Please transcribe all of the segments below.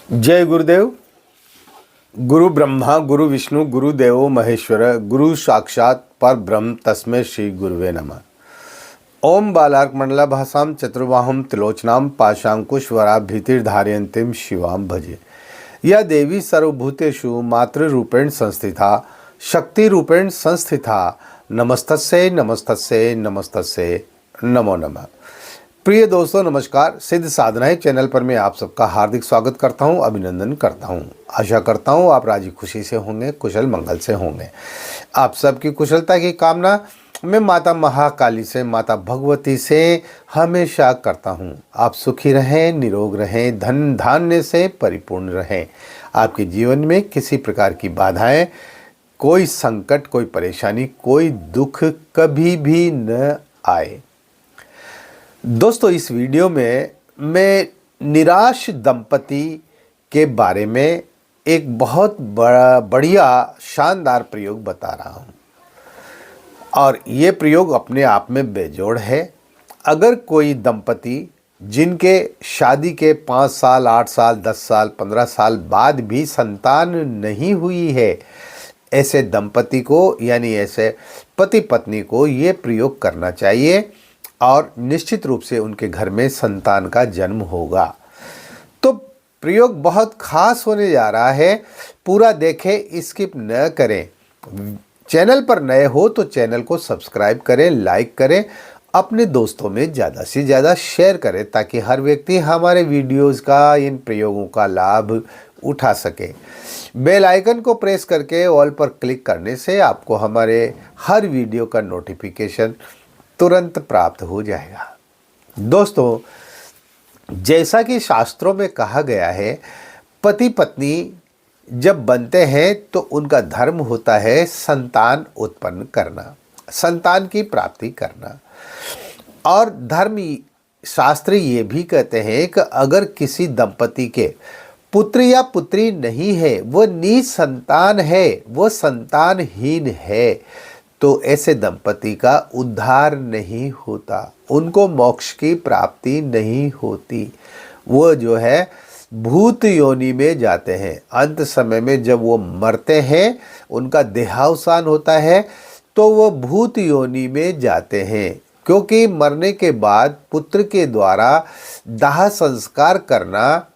जय गुरुदेव। गुरु ब्रह्मा गुरु विष्णु गुरु देवो महेश्वर गुरु साक्षात पर ब्रह्म तस्मै श्री गुरुवे नमः। ओम बालार्क मंडला भाषां चतुर्बाहुं त्रिलोचनां पाशांकुशवराभीतिर्धारयन्तीं शिवां भजे। यह देवी सर्वभूतेषु मातृरूपेण संस्थिता शक्ति रूपेण संस्थिता। नमस्तस्यै नमस्तस्यै नमस्तस्यै नमो नमः। प्रिय दोस्तों नमस्कार। सिद्ध साधनाएं चैनल पर मैं आप सबका हार्दिक स्वागत करता हूं, अभिनंदन करता हूं। आशा करता हूं आप राजी खुशी से होंगे, कुशल मंगल से होंगे। आप सबकी कुशलता की कामना मैं माता महाकाली से, माता भगवती से हमेशा करता हूं। आप सुखी रहें, निरोग रहें, धन धान्य से परिपूर्ण रहें। आपके जीवन में किसी प्रकार की बाधाएं, कोई संकट, कोई परेशानी, कोई दुख कभी भी न आए। दोस्तों इस वीडियो में मैं निराश दंपति के बारे में एक बहुत बढ़िया शानदार प्रयोग बता रहा हूँ और ये प्रयोग अपने आप में बेजोड़ है। अगर कोई दंपति जिनके शादी के 5 साल 8 साल 10 साल 15 साल बाद भी संतान नहीं हुई है, ऐसे दंपति को यानी ऐसे पति पत्नी को ये प्रयोग करना चाहिए और निश्चित रूप से उनके घर में संतान का जन्म होगा। तो प्रयोग बहुत खास होने जा रहा है, पूरा देखें, स्किप न करें। चैनल पर नए हो तो चैनल को सब्सक्राइब करें, लाइक करें, अपने दोस्तों में ज़्यादा से ज़्यादा शेयर करें ताकि हर व्यक्ति हमारे वीडियोस का, इन प्रयोगों का लाभ उठा सके। बेल आइकन को प्रेस करके ऑल पर क्लिक करने से आपको हमारे हर वीडियो का नोटिफिकेशन तुरंत प्राप्त हो जाएगा। दोस्तों जैसा कि शास्त्रों में कहा गया है, पति पत्नी जब बनते हैं तो उनका धर्म होता है संतान उत्पन्न करना, संतान की प्राप्ति करना। और धर्म शास्त्र ये भी कहते हैं कि अगर किसी दंपति के पुत्र या पुत्री नहीं है, वो निसंतान है, वो संतानहीन है, तो ऐसे दंपति का उद्धार नहीं होता, उनको मोक्ष की प्राप्ति नहीं होती। वो जो है भूत योनि में जाते हैं। अंत समय में जब वो मरते हैं, उनका देहावसान होता है, तो वो भूत योनि में जाते हैं। क्योंकि मरने के बाद पुत्र के द्वारा दाह संस्कार करना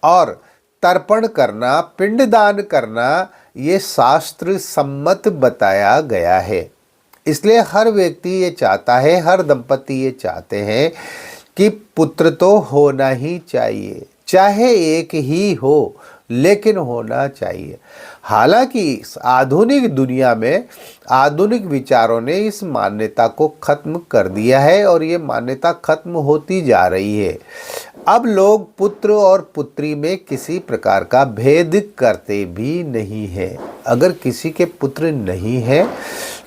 और तर्पण करना, पिंडदान करना, ये शास्त्र सम्मत बताया गया है। इसलिए हर व्यक्ति ये चाहता है, हर दंपति ये चाहते हैं कि पुत्र तो होना ही चाहिए, चाहे एक ही हो लेकिन होना चाहिए। हालांकि आधुनिक दुनिया में आधुनिक विचारों ने इस मान्यता को खत्म कर दिया है और ये मान्यता खत्म होती जा रही है। अब लोग पुत्र और पुत्री में किसी प्रकार का भेद करते भी नहीं है। अगर किसी के पुत्र नहीं है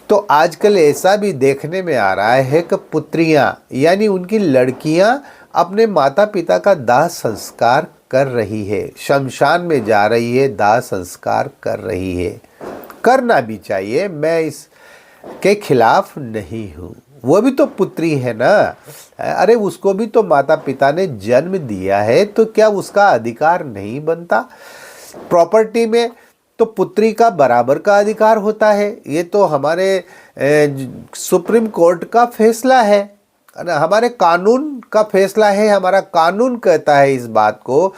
तो आजकल ऐसा भी देखने में आ रहा है कि पुत्रियां यानी उनकी लड़कियां अपने माता पिता का दाह संस्कार कर रही है, शमशान में जा रही है, दाह संस्कार कर रही है। करना भी चाहिए, मैं इसके खिलाफ नहीं हूँ। वो भी तो पुत्री है ना, अरे उसको भी तो माता पिता ने जन्म दिया है, तो क्या उसका अधिकार नहीं बनता? प्रॉपर्टी में तो पुत्री का बराबर का अधिकार होता है। ये तो हमारे सुप्रीम कोर्ट का फैसला है ना, हमारे कानून का फैसला है। हमारा कानून कहता है इस बात को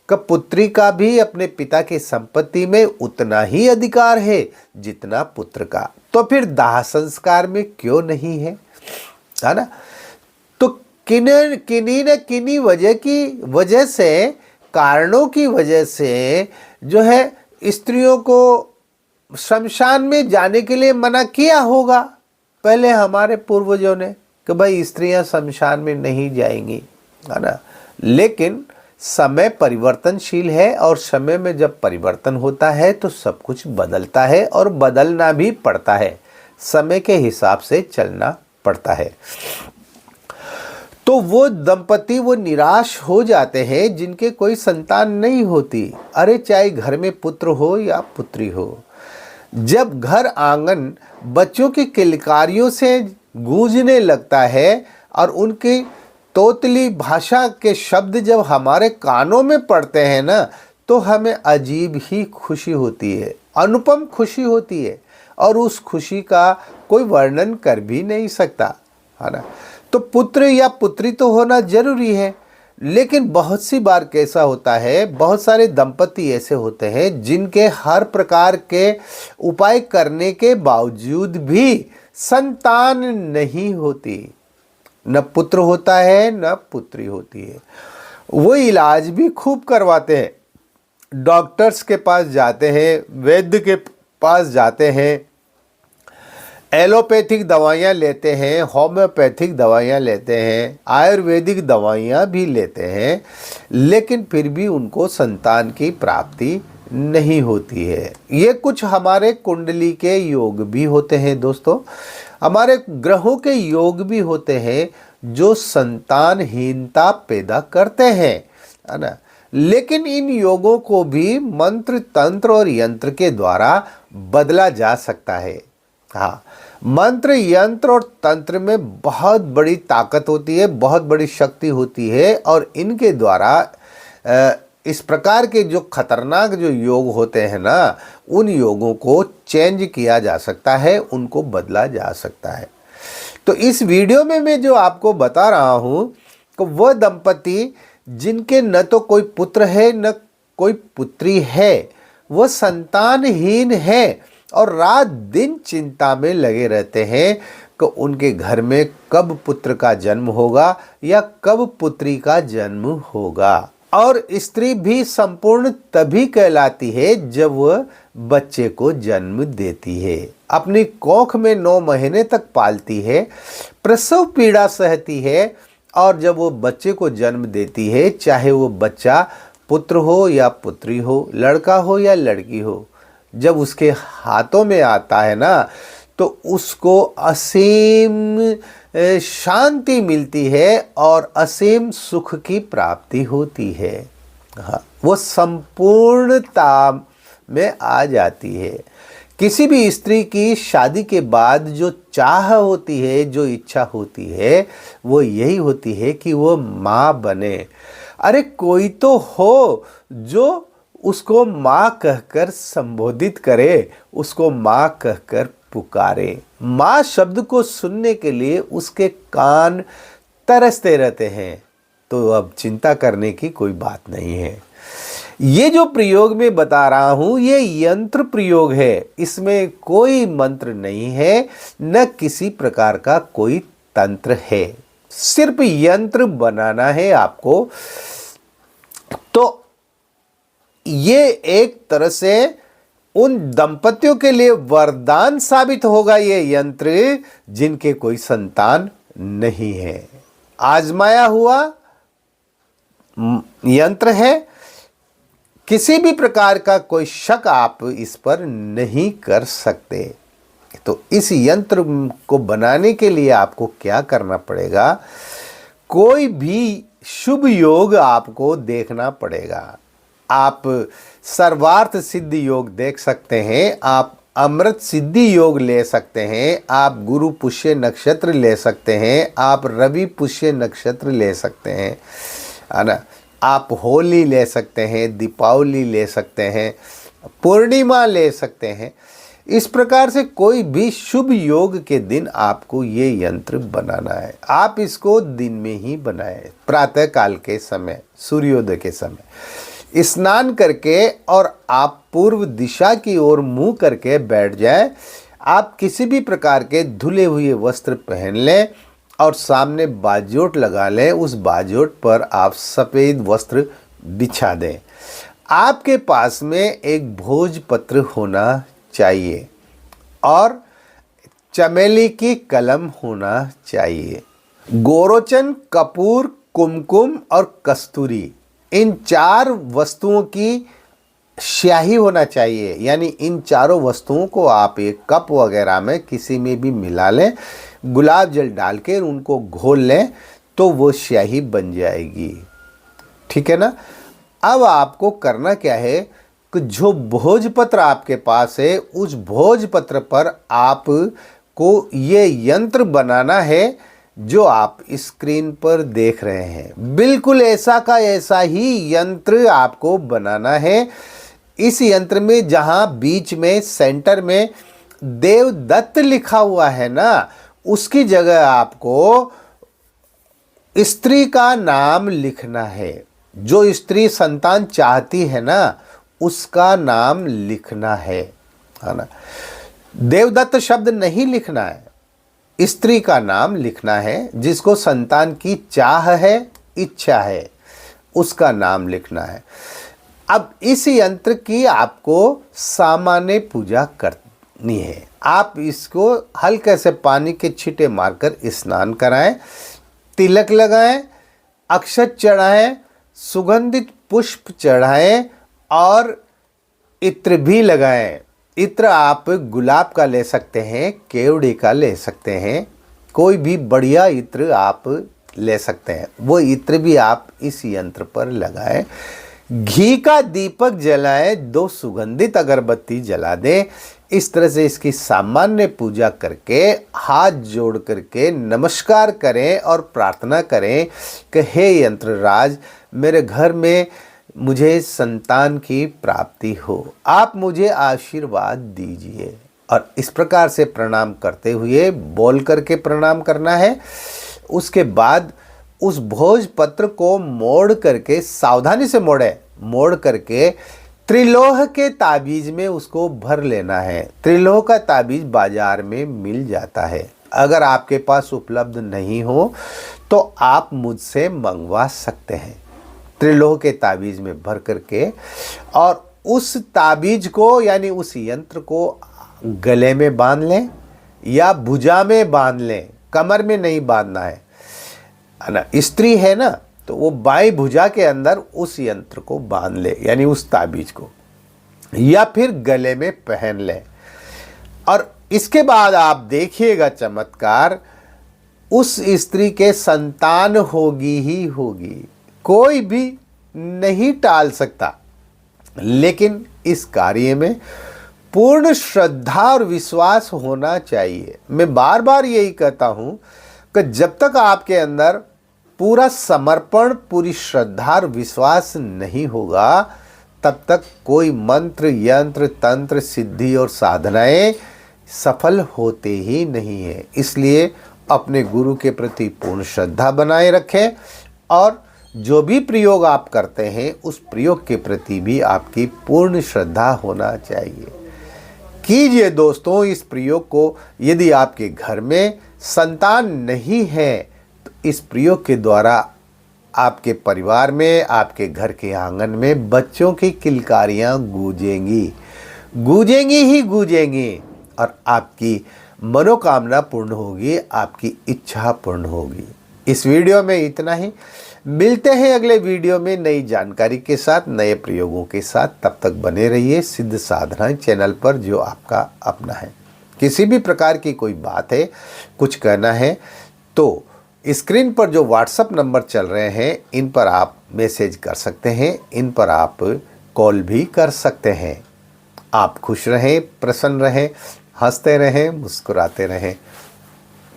कि पुत्री का भी अपने पिता की संपत्ति में उतना ही अधिकार है जितना पुत्र का। तो फिर दाह संस्कार में क्यों नहीं है ना? तो किन्हीं वजह से, कारणों की वजह से जो है स्त्रियों को शमशान में जाने के लिए मना किया होगा पहले हमारे पूर्वजों ने कि भाई स्त्रियां शमशान में नहीं जाएंगी, है ना। लेकिन समय परिवर्तनशील है और समय में जब परिवर्तन होता है तो सब कुछ बदलता है और बदलना भी पड़ता है, समय के हिसाब से चलना पड़ता है। तो वो दंपति वो निराश हो जाते हैं जिनके कोई संतान नहीं होती। अरे चाहे घर में पुत्र हो या पुत्री हो, जब घर आंगन बच्चों की किलकारियों से गूंजने लगता है और उनकी तोतली भाषा के शब्द जब हमारे कानों में पड़ते हैं ना, तो हमें अजीब ही खुशी होती है, अनुपम खुशी होती है, और उस खुशी का कोई वर्णन कर भी नहीं सकता, है ना। तो पुत्र या पुत्री तो होना जरूरी है, लेकिन बहुत सी बार कैसा होता है, बहुत सारे दंपति ऐसे होते हैं जिनके हर प्रकार के उपाय करने के बावजूद भी संतान नहीं होती, न पुत्र होता है न पुत्री होती है। वो इलाज भी खूब करवाते हैं, डॉक्टर्स के पास जाते हैं, वैद्य के पास जाते हैं, एलोपैथिक दवाइयाँ लेते हैं, होम्योपैथिक दवाइयाँ लेते हैं, आयुर्वेदिक दवाइयाँ भी लेते हैं, लेकिन फिर भी उनको संतान की प्राप्ति नहीं होती है। ये कुछ हमारे कुंडली के योग भी होते हैं दोस्तों, हमारे ग्रहों के योग भी होते हैं जो संतानहीनता पैदा करते हैं, है ना। लेकिन इन योगों को भी मंत्र, तंत्र और यंत्र के द्वारा बदला जा सकता है। हाँ, मंत्र, यंत्र और तंत्र में बहुत बड़ी ताकत होती है, बहुत बड़ी शक्ति होती है, और इनके द्वारा इस प्रकार के जो खतरनाक जो योग होते हैं ना, उन योगों को चेंज किया जा सकता है, उनको बदला जा सकता है। तो इस वीडियो में मैं जो आपको बता रहा हूँ, तो वह दंपति जिनके न तो कोई पुत्र है न कोई पुत्री है, वह संतानहीन है और रात दिन चिंता में लगे रहते हैं कि उनके घर में कब पुत्र का जन्म होगा या कब पुत्री का जन्म होगा। और स्त्री भी संपूर्ण तभी कहलाती है जब वह बच्चे को जन्म देती है, अपनी कोख में 9 महीने तक पालती है, प्रसव पीड़ा सहती है, और जब वो बच्चे को जन्म देती है, चाहे वो बच्चा पुत्र हो या पुत्री हो, लड़का हो या लड़की हो, जब उसके हाथों में आता है ना, तो उसको असीम शांति मिलती है और असीम सुख की प्राप्ति होती है। हाँ, वो संपूर्णता में आ जाती है। किसी भी स्त्री की शादी के बाद जो चाह होती है, जो इच्छा होती है, वो यही होती है कि वो माँ बने। अरे कोई तो हो जो उसको माँ कहकर संबोधित करे, उसको माँ कहकर पुकारे। माँ शब्द को सुनने के लिए उसके कान तरसते रहते हैं। तो अब चिंता करने की कोई बात नहीं है। ये जो प्रयोग मैं बता रहा हूं, ये यंत्र प्रयोग है, इसमें कोई मंत्र नहीं है, न किसी प्रकार का कोई तंत्र है, सिर्फ यंत्र बनाना है आपको। तो ये एक तरह से उन दंपतियों के लिए वरदान साबित होगा, ये यंत्र जिनके कोई संतान नहीं है। आजमाया हुआ यंत्र है, किसी भी प्रकार का कोई शक आप इस पर नहीं कर सकते। तो इस यंत्र को बनाने के लिए आपको क्या करना पड़ेगा, कोई भी शुभ योग आपको देखना पड़ेगा। आप सर्वार्थ सिद्धि योग देख सकते हैं, आप अमृत सिद्धि योग ले सकते हैं, आप गुरु पुष्य नक्षत्र ले सकते हैं, आप रवि पुष्य नक्षत्र ले सकते हैं, है ना। आप होली ले सकते हैं, दीपावली ले सकते हैं, पूर्णिमा ले सकते हैं। इस प्रकार से कोई भी शुभ योग के दिन आपको ये यंत्र बनाना है। आप इसको दिन में ही बनाएं, प्रातः काल के समय, सूर्योदय के समय स्नान करके, और आप पूर्व दिशा की ओर मुंह करके बैठ जाएं। आप किसी भी प्रकार के धुले हुए वस्त्र पहन लें और सामने बाजोट लगा लें, उस बाजोट पर आप सफ़ेद वस्त्र बिछा दें। आपके पास में एक भोजपत्र होना चाहिए और चमेली की कलम होना चाहिए। गोरोचन, कपूर, कुमकुम और कस्तूरी, इन 4 वस्तुओं की स्याही होना चाहिए। यानी इन चारों वस्तुओं को आप एक कप वगैरह में किसी में भी मिला लें, गुलाब जल डाल के उनको घोल लें, तो वो स्याही बन जाएगी। ठीक है ना। अब आपको करना क्या है कि जो भोजपत्र आपके पास है, उस भोजपत्र पर आपको ये यंत्र बनाना है। जो आप स्क्रीन पर देख रहे हैं। बिल्कुल ऐसा का ऐसा ही यंत्र आपको बनाना है। इस यंत्र में जहां बीच में सेंटर में देवदत्त लिखा हुआ है ना, उसकी जगह आपको स्त्री का नाम लिखना है। जो स्त्री संतान चाहती है ना, उसका नाम लिखना है ना। देवदत्त शब्द नहीं लिखना है, स्त्री का नाम लिखना है। जिसको संतान की चाह है, इच्छा है, उसका नाम लिखना है। अब इस यंत्र की आपको सामान्य पूजा करनी है। आप इसको हल्के से पानी के छींटे मारकर स्नान कराएं, तिलक लगाएं, अक्षत चढ़ाएं, सुगंधित पुष्प चढ़ाएं और इत्र भी लगाएं। इत्र आप गुलाब का ले सकते हैं, केवड़े का ले सकते हैं, कोई भी बढ़िया इत्र आप ले सकते हैं। वो इत्र भी आप इस यंत्र पर लगाएं। घी का दीपक जलाएं, 2 सुगंधित अगरबत्ती जला दें। इस तरह से इसकी सामान्य पूजा करके हाथ जोड़ करके नमस्कार करें और प्रार्थना करें कि हे यंत्रराज, मेरे घर में मुझे संतान की प्राप्ति हो, आप मुझे आशीर्वाद दीजिए। और इस प्रकार से प्रणाम करते हुए बोल करके प्रणाम करना है। उसके बाद उस भोजपत्र को मोड़ करके, सावधानी से मोड़ करके त्रिलोह के ताबीज में उसको भर लेना है। त्रिलोह का ताबीज बाजार में मिल जाता है। अगर आपके पास उपलब्ध नहीं हो तो आप मुझसे मंगवा सकते हैं। त्रिलोह के ताबीज में भर करके और उस ताबीज को यानी उस यंत्र को गले में बांध लें या भुजा में बांध लें, कमर में नहीं बांधना है ना। स्त्री है ना, तो वो बाएं भुजा के अंदर उस यंत्र को बांध ले, यानी उस ताबीज को, या फिर गले में पहन ले। और इसके बाद आप देखिएगा चमत्कार, उस स्त्री के संतान होगी ही होगी। कोई भी नहीं टाल सकता। लेकिन इस कार्य में पूर्ण श्रद्धा और विश्वास होना चाहिए। मैं बार बार यही कहता हूं कि जब तक आपके अंदर पूरा समर्पण, पूरी श्रद्धा और विश्वास नहीं होगा, तब तक कोई मंत्र, यंत्र, तंत्र, सिद्धि और साधनाएं सफल होते ही नहीं है। इसलिए अपने गुरु के प्रति पूर्ण श्रद्धा बनाए रखें और जो भी प्रयोग आप करते हैं उस प्रयोग के प्रति भी आपकी पूर्ण श्रद्धा होना चाहिए। कीजिए दोस्तों इस प्रयोग को। यदि आपके घर में संतान नहीं है तो इस प्रयोग के द्वारा आपके परिवार में, आपके घर के आंगन में बच्चों की किलकारियां गूंजेंगी, गूंजेंगी ही गूंजेंगी और आपकी मनोकामना पूर्ण होगी, आपकी इच्छा पूर्ण होगी। इस वीडियो में इतना ही। मिलते हैं अगले वीडियो में नई जानकारी के साथ, नए प्रयोगों के साथ। तब तक बने रहिए सिद्ध साधनाएं चैनल पर, जो आपका अपना है। किसी भी प्रकार की कोई बात है, कुछ कहना है, तो स्क्रीन पर जो व्हाट्सएप नंबर चल रहे हैं इन पर आप मैसेज कर सकते हैं, इन पर आप कॉल भी कर सकते हैं। आप खुश रहें, प्रसन्न रहें, हंसते रहें, मुस्कुराते रहें।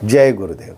जय गुरुदेव।